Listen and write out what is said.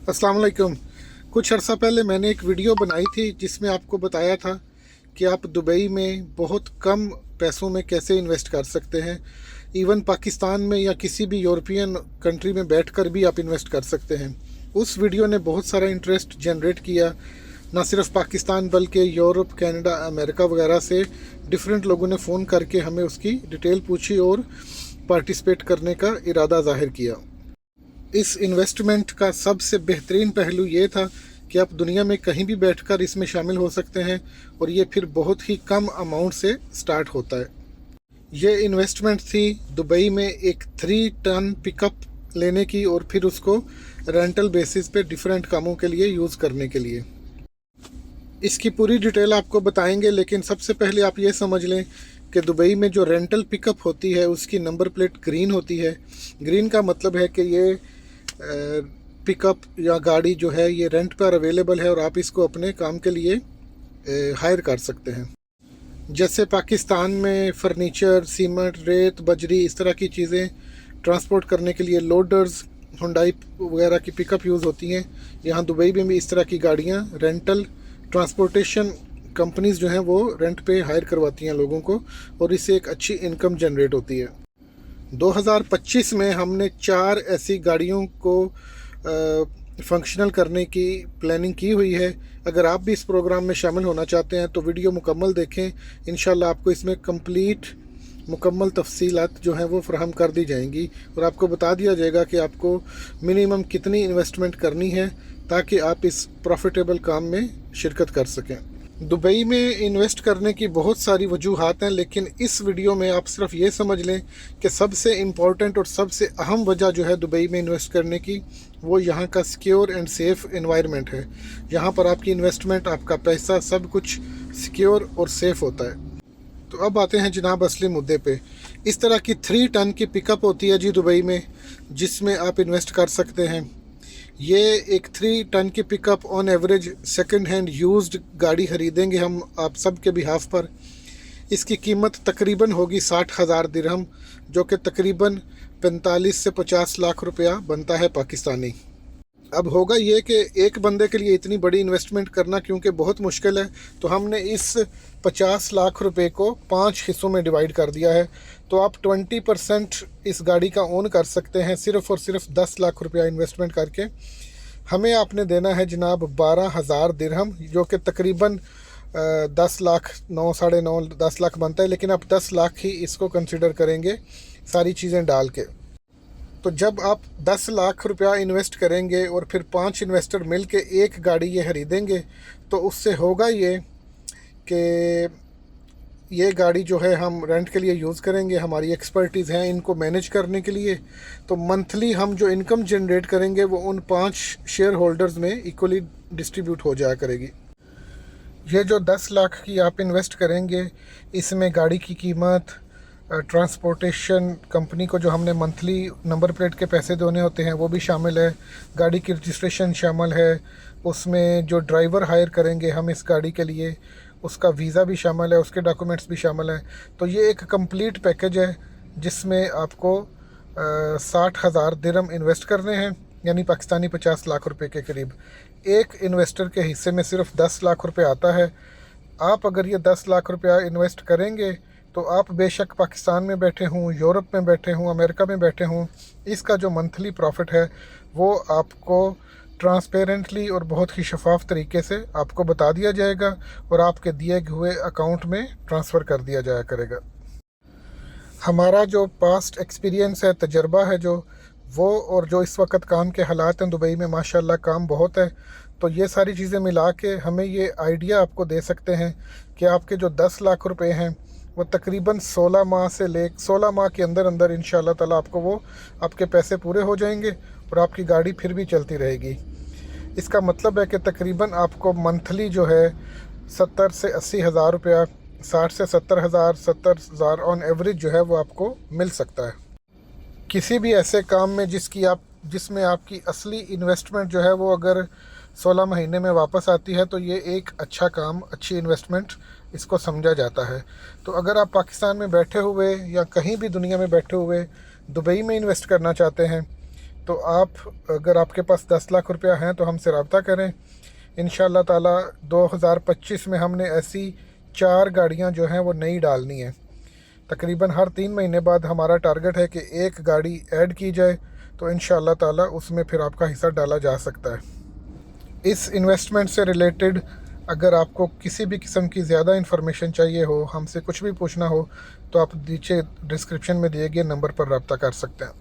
अस्सलाम वालेकुम। कुछ अर्सा पहले मैंने एक वीडियो बनाई थी जिसमें आपको बताया था कि आप दुबई में बहुत कम पैसों में कैसे इन्वेस्ट कर सकते हैं। इवन पाकिस्तान में या किसी भी यूरोपियन कंट्री में बैठकर भी आप इन्वेस्ट कर सकते हैं। उस वीडियो ने बहुत सारा इंटरेस्ट जनरेट किया, ना सिर्फ पाकिस्तान बल्कि यूरोप, कनाडा, अमेरिका वगैरह से डिफरेंट लोगों ने फ़ोन करके हमें उसकी डिटेल पूछी और पार्टिसिपेट करने का इरादा ज़ाहिर किया। इस इन्वेस्टमेंट का सबसे बेहतरीन पहलू ये था कि आप दुनिया में कहीं भी बैठकर इसमें शामिल हो सकते हैं और ये फिर बहुत ही कम अमाउंट से स्टार्ट होता है। ये इन्वेस्टमेंट थी दुबई में एक 3 टन पिकअप लेने की और फिर उसको रेंटल बेसिस पे डिफरेंट कामों के लिए यूज़ करने के लिए। इसकी पूरी डिटेल आपको बताएंगे, लेकिन सबसे पहले आप ये समझ लें कि दुबई में जो रेंटल पिकअप होती है उसकी नंबर प्लेट ग्रीन होती है। ग्रीन का मतलब है कि ये पिकअप या गाड़ी जो है ये रेंट पर अवेलेबल है और आप इसको अपने काम के लिए हायर कर सकते हैं। जैसे पाकिस्तान में फर्नीचर, सीमेंट, रेत, बजरी, इस तरह की चीज़ें ट्रांसपोर्ट करने के लिए लोडर्स, हुंडई वगैरह की पिकअप यूज़ होती हैं, यहाँ दुबई में भी इस तरह की गाड़ियाँ रेंटल ट्रांसपोर्टेशन कंपनीज़ जो हैं वो रेंट पे हायर करवाती हैं लोगों को और इससे एक अच्छी इनकम जनरेट होती है। 2025 में हमने 4 ऐसी गाड़ियों को फंक्शनल करने की प्लानिंग की हुई है। अगर आप भी इस प्रोग्राम में शामिल होना चाहते हैं तो वीडियो मुकम्मल देखें। इंशाल्लाह आपको इसमें कंप्लीट मुकम्मल तफसीलात जो हैं वो फ़राहम कर दी जाएंगी और आपको बता दिया जाएगा कि आपको मिनिमम कितनी इन्वेस्टमेंट करनी है ताकि आप इस प्रॉफिटेबल काम में शिरकत कर सकें। दुबई में इन्वेस्ट करने की बहुत सारी वजूहात हैं, लेकिन इस वीडियो में आप सिर्फ ये समझ लें कि सबसे इम्पॉर्टेंट और सबसे अहम वजह जो है दुबई में इन्वेस्ट करने की, वो यहाँ का सिक्योर एंड सेफ़ एनवायरनमेंट है। यहाँ पर आपकी इन्वेस्टमेंट, आपका पैसा, सब कुछ सिक्योर और सेफ़ होता है। तो अब आते हैं जनाब असली मुद्दे पे। इस तरह की 3 टन की पिकअप होती है जी दुबई में, जिसमें आप इन्वेस्ट कर सकते हैं। ये एक 3 टन की pickup on average second hand used गाड़ी ख़रीदेंगे हम आप सब के बिहाफ पर। इसकी कीमत तकरीबन होगी 60,000 दिरहम, जो कि तकरीबन 45 से 50 लाख रुपया बनता है पाकिस्तानी। अब होगा ये कि एक बंदे के लिए इतनी बड़ी इन्वेस्टमेंट करना क्योंकि बहुत मुश्किल है, तो हमने इस 50 लाख रुपए को 5 हिस्सों में डिवाइड कर दिया है। तो आप 20% इस गाड़ी का ओन कर सकते हैं सिर्फ़ और सिर्फ 10 लाख रुपया इन्वेस्टमेंट करके। हमें आपने देना है जनाब 12,000 दिरहम, जो कि तकरीबन 10 लाख 9 साढ़े 9 10 लाख बनता है, लेकिन आप 10 लाख ही इसको कंसिडर करेंगे सारी चीज़ें डाल के। तो जब आप 10 लाख रुपया इन्वेस्ट करेंगे और फिर 5 इन्वेस्टर मिल के एक गाड़ी ये ख़रीदेंगे, तो उससे होगा ये कि ये गाड़ी जो है हम रेंट के लिए यूज़ करेंगे। हमारी एक्सपर्टीज़ हैं इनको मैनेज करने के लिए। तो मंथली हम जो इनकम जनरेट करेंगे वो उन 5 शेयर होल्डर्स में इक्वली डिस्ट्रीब्यूट हो जाया करेगी। ये जो 10 लाख की आप इन्वेस्ट करेंगे, इसमें गाड़ी की कीमत, ट्रांसपोर्टेशन कंपनी को जो हमने मंथली नंबर प्लेट के पैसे देने होते हैं वो भी शामिल है, गाड़ी की रजिस्ट्रेशन शामिल है, उसमें जो ड्राइवर हायर करेंगे हम इस गाड़ी के लिए उसका वीज़ा भी शामिल है, उसके डॉक्यूमेंट्स भी शामिल हैं। तो ये एक कंप्लीट पैकेज है जिसमें आपको 60,000 दिरहम इन्वेस्ट करने हैं, यानी पाकिस्तानी 50 लाख रुपए के करीब। एक इन्वेस्टर के हिस्से में सिर्फ 10 लाख रुपए आता है। आप अगर ये 10 लाख रुपया इन्वेस्ट करेंगे तो आप बेशक पाकिस्तान में बैठे हों, यूरोप में बैठे हों, अमेरिका में बैठे हों, इसका जो मंथली प्रॉफिट है वो आपको ट्रांसपेरेंटली और बहुत ही शफाफ तरीके से आपको बता दिया जाएगा और आपके दिए हुए अकाउंट में ट्रांसफ़र कर दिया जाया करेगा। हमारा जो पास्ट एक्सपीरियंस है, तजर्बा है जो वो, और जो इस वक्त काम के हालात हैं दुबई में, माशाल्लाह काम बहुत है। तो ये सारी चीज़ें मिला के हमें ये आइडिया आपको दे सकते हैं कि आपके जो 10 लाख रुपए हैं वो तकरीबन 16 माह के अंदर अंदर इंशाल्लाह ताला आपको वो आपके पैसे पूरे हो जाएंगे और आपकी गाड़ी फिर भी चलती रहेगी। इसका मतलब है कि तकरीबन आपको मंथली जो है 70 से 80 हज़ार रुपया, 60 से 70 हज़ार ऑन एवरेज जो है वो आपको मिल सकता है किसी भी ऐसे काम में जिसमें आपकी असली इन्वेस्टमेंट जो है वो अगर 16 महीने में वापस आती है तो ये एक अच्छा काम, अच्छी इन्वेस्टमेंट इसको समझा जाता है। तो अगर आप पाकिस्तान में बैठे हुए या कहीं भी दुनिया में बैठे हुए दुबई में इन्वेस्ट करना चाहते हैं तो आप अगर आपके पास 10 लाख रुपया हैं तो हमसे रब्ता करें। इंशाअल्लाह ताला 2025 में हमने ऐसी 4 गाड़ियां जो हैं वो नई डालनी है। तकरीबन हर 3 महीने बाद हमारा टारगेट है कि एक गाड़ी ऐड की जाए, तो इंशाअल्लाह ताला उसमें फिर आपका हिस्सा डाला जा सकता है। इस इन्वेस्टमेंट से रिलेटेड अगर आपको किसी भी किस्म की ज़्यादा इन्फॉर्मेशन चाहिए हो, हमसे कुछ भी पूछना हो, तो आप नीचे डिस्क्रिप्शन में दिए गए नंबर पर रब्ता कर सकते हैं।